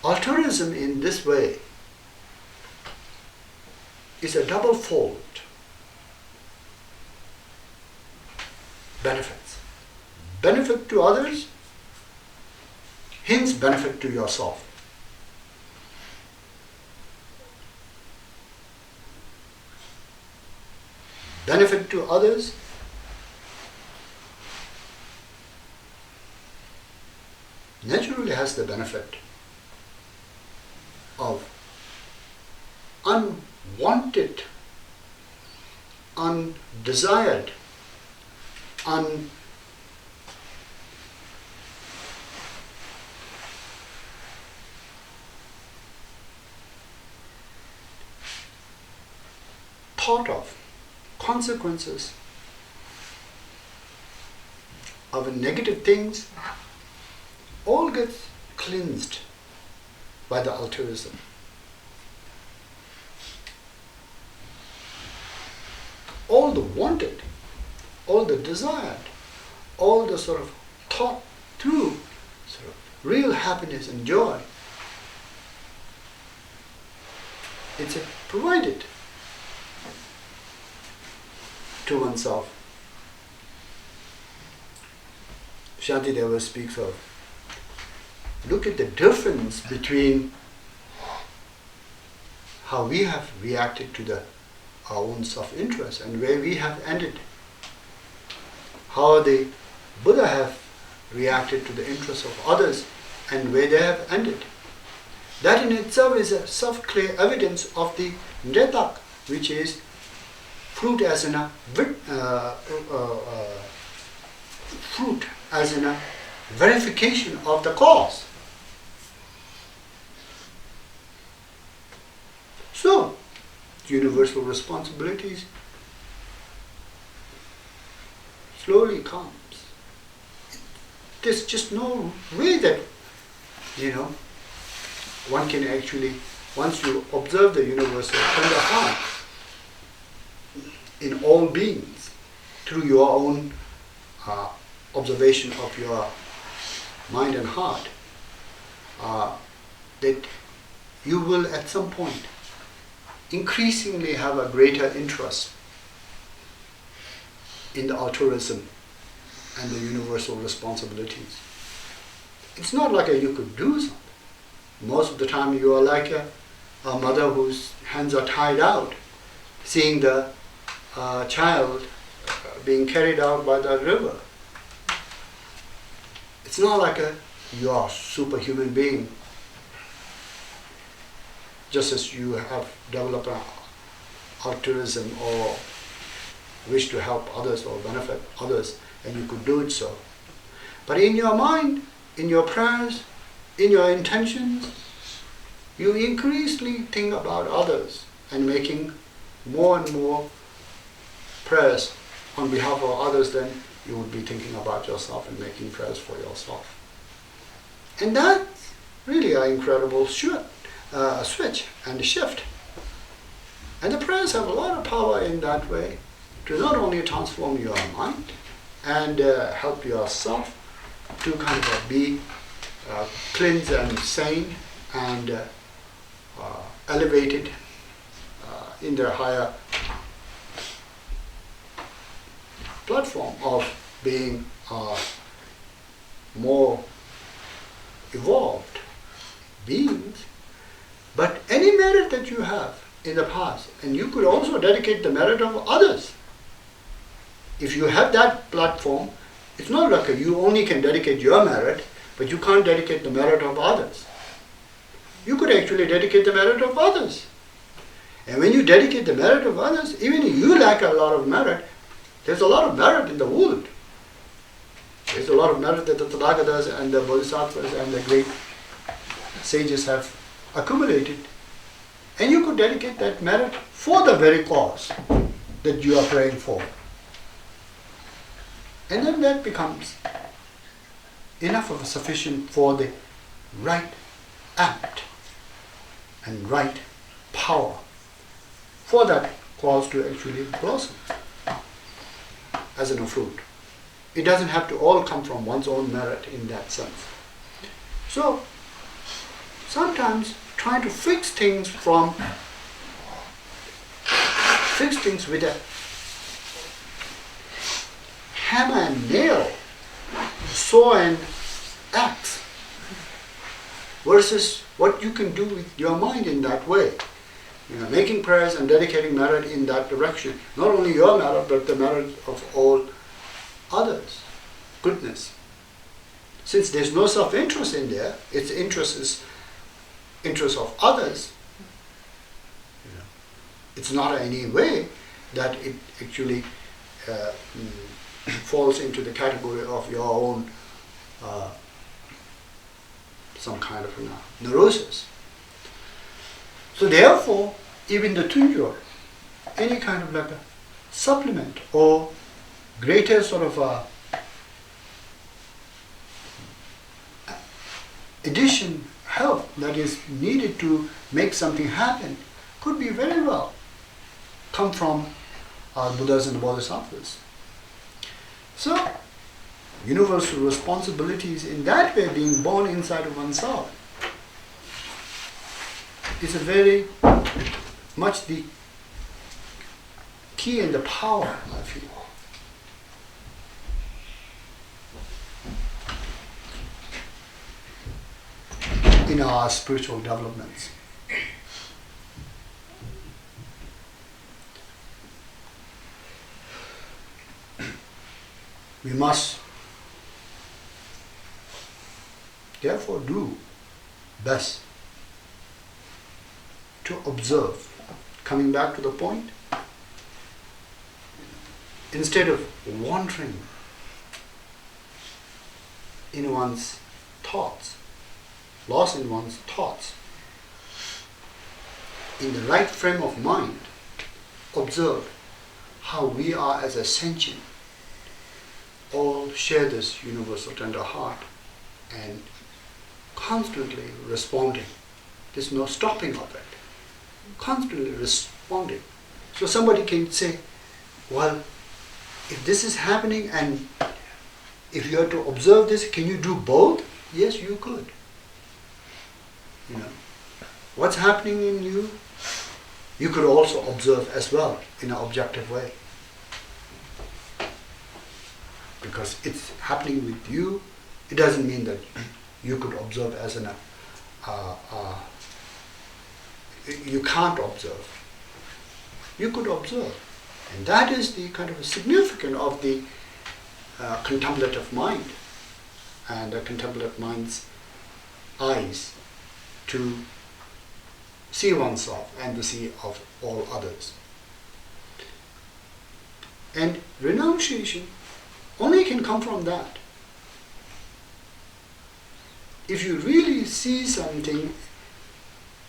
Altruism in this way is a double-fold benefits. Benefit to others, hence benefit to yourself. Benefit to others, naturally has the benefit of unwanted, undesired, thought of consequences of negative things all gets cleansed by the altruism. All the wanted, all the desired, all the sort of thought through sort of real happiness and joy, it's provided to oneself. Shantideva speaks of, look at the difference between how we have reacted to our own self-interest and where we have ended. How the Buddha have reacted to the interests of others and where they have ended. That in itself is a self-clear evidence of the Nretak, which is fruit as in a fruit as in a verification of the cause. So, universal responsibilities slowly comes. There's just no way that, one can actually, once you observe the universal tender heart in all beings, through your own observation of your mind and heart, that you will at some point increasingly have a greater interest in the altruism and the universal responsibilities. It's not like you could do something. Most of the time you are like a mother whose hands are tied out, seeing the child being carried out by the river. It's not like you are a superhuman being. Just as you have developed an altruism or wish to help others or benefit others, and you could do it so. But in your mind, in your prayers, in your intentions, you increasingly think about others and making more and more prayers on behalf of others than you would be thinking about yourself and making prayers for yourself. And that's really an incredible switch and shift. And the prayers have a lot of power in that way to not only transform your mind and help yourself to kind of be cleansed and sane and elevated in their higher platform of being more evolved beings. But any merit that you have in the past, and you could also dedicate the merit of others. If you have that platform, it's not like you only can dedicate your merit, but you can't dedicate the merit of others. You could actually dedicate the merit of others. And when you dedicate the merit of others, even if you lack a lot of merit, there's a lot of merit in the world. There's a lot of merit that the Tathagatas and the Bodhisattvas and the great sages have accumulated. And you could dedicate that merit for the very cause that you are praying for. And then that becomes enough of a sufficient for the right act and right power for that cause to actually blossom as in a fruit. It doesn't have to all come from one's own merit in that sense. So, sometimes trying to fix things with a hammer and nail, saw and axe, versus what you can do with your mind in that way. Making prayers and dedicating merit in that direction. Not only your merit, but the merit of all others. Goodness. Since there's no self-interest in there, its interest is interest of others. It's not any way that it actually falls into the category of your own some kind of neurosis. So therefore, even the tunjo, any kind of like a supplement or greater sort of addition, help that is needed to make something happen, could be very well come from our Buddhas and Bodhisattvas. So, universal responsibilities in that way being born inside of oneself is a very much the key and the power, I feel. In our spiritual developments. We must therefore do best to observe. Coming back to the point, instead of wandering in one's thoughts, lost in one's thoughts, in the right frame of mind, observe how we are as a sentient, all share this universal tender heart and constantly responding. There's no stopping of it. Constantly responding. So somebody can say, well, if this is happening and if you are to observe this, can you do both? Yes, you could. What's happening in you, you could also observe as well in an objective way. Because it's happening with you, it doesn't mean that you could observe as an you can't observe. You could observe. And that is the kind of significance of the contemplative mind and the contemplative mind's eyes to see oneself and to see of all others. And renunciation only can come from that. If you really see something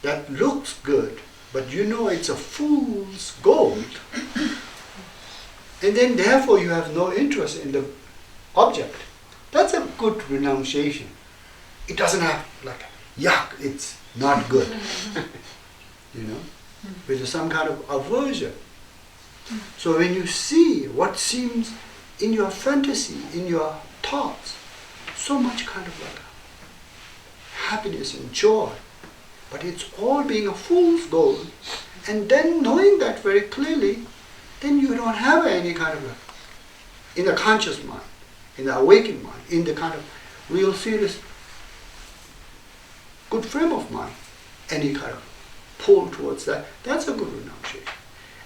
that looks good, but you know it's a fool's gold, and then therefore you have no interest in the object, that's a good renunciation. It doesn't have like, yuck, it's not good. With some kind of aversion. So when you see what seems in your fantasy, in your thoughts, so much kind of like happiness and joy, but it's all being a fool's gold, and then knowing that very clearly, then you don't have any kind of in the conscious mind, in the awakened mind, in the kind of real serious good frame of mind, any kind of pull towards that, that's a good renunciation.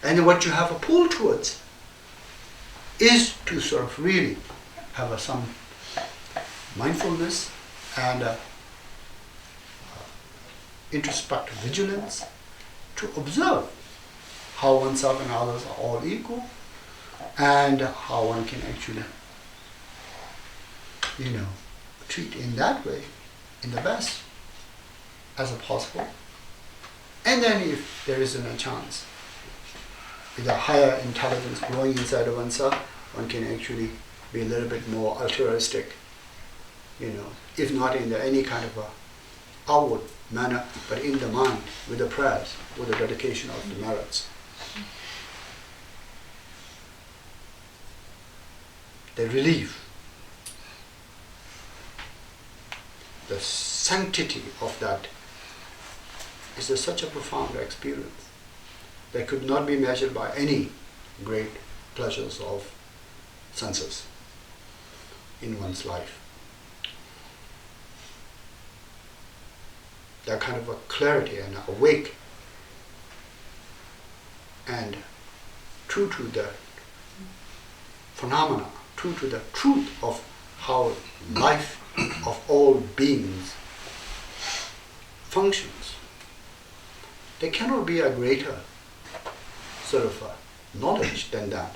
And what you have a pull towards is to sort of really have some mindfulness and introspective vigilance to observe how oneself and others are all equal and how one can actually treat in that way, in the best as possible. And then if there isn't a chance, with a higher intelligence growing inside of oneself, one can actually be a little bit more altruistic, if not in any kind of a outward manner, but in the mind, with the prayers, with the dedication of the merits. The relief, the sanctity of that is such a profound experience that could not be measured by any great pleasures of senses in one's life. That kind of a clarity and awake and true to the phenomena, true to the truth of how life of all beings functions. There cannot be a greater sort of knowledge than that.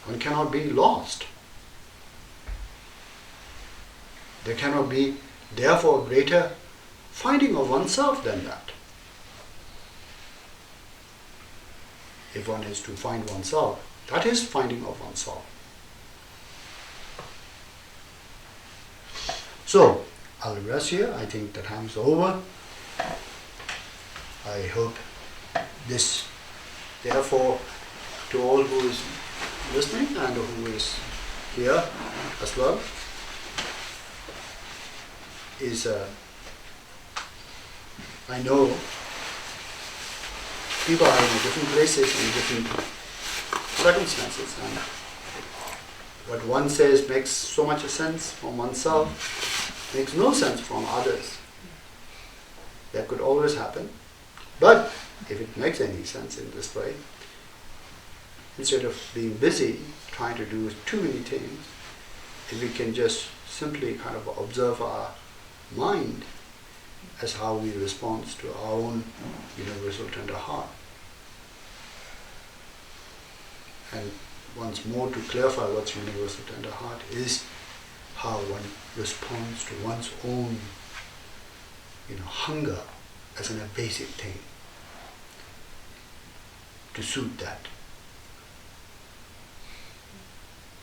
One cannot be lost. There cannot be, therefore, a greater finding of oneself than that. If one is to find oneself, that is finding of oneself. So, I'll rest here. I think the time's over. I hope this, therefore, to all who is listening and who is here as well, is I know people are in different places and different circumstances, and what one says makes so much sense from oneself, makes no sense from others. That could always happen. But if it makes any sense in this way, instead of being busy trying to do too many things, if we can just simply kind of observe our mind as how we respond to our own universal tender heart. And once more, to clarify what's universal tender heart is how one responds to one's own hunger as a basic thing, to suit that,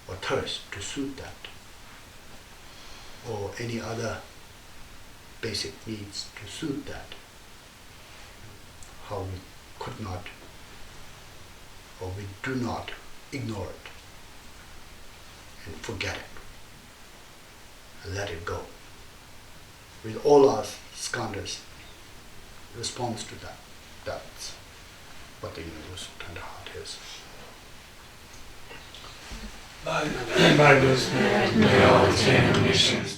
or thirst to suit that, or any other basic needs to suit that. How we could not, or we do not ignore it and forget it and let it go. With all our skandhas, response to that. That's what the universal tender heart is. By this merit, may all attain omniscience.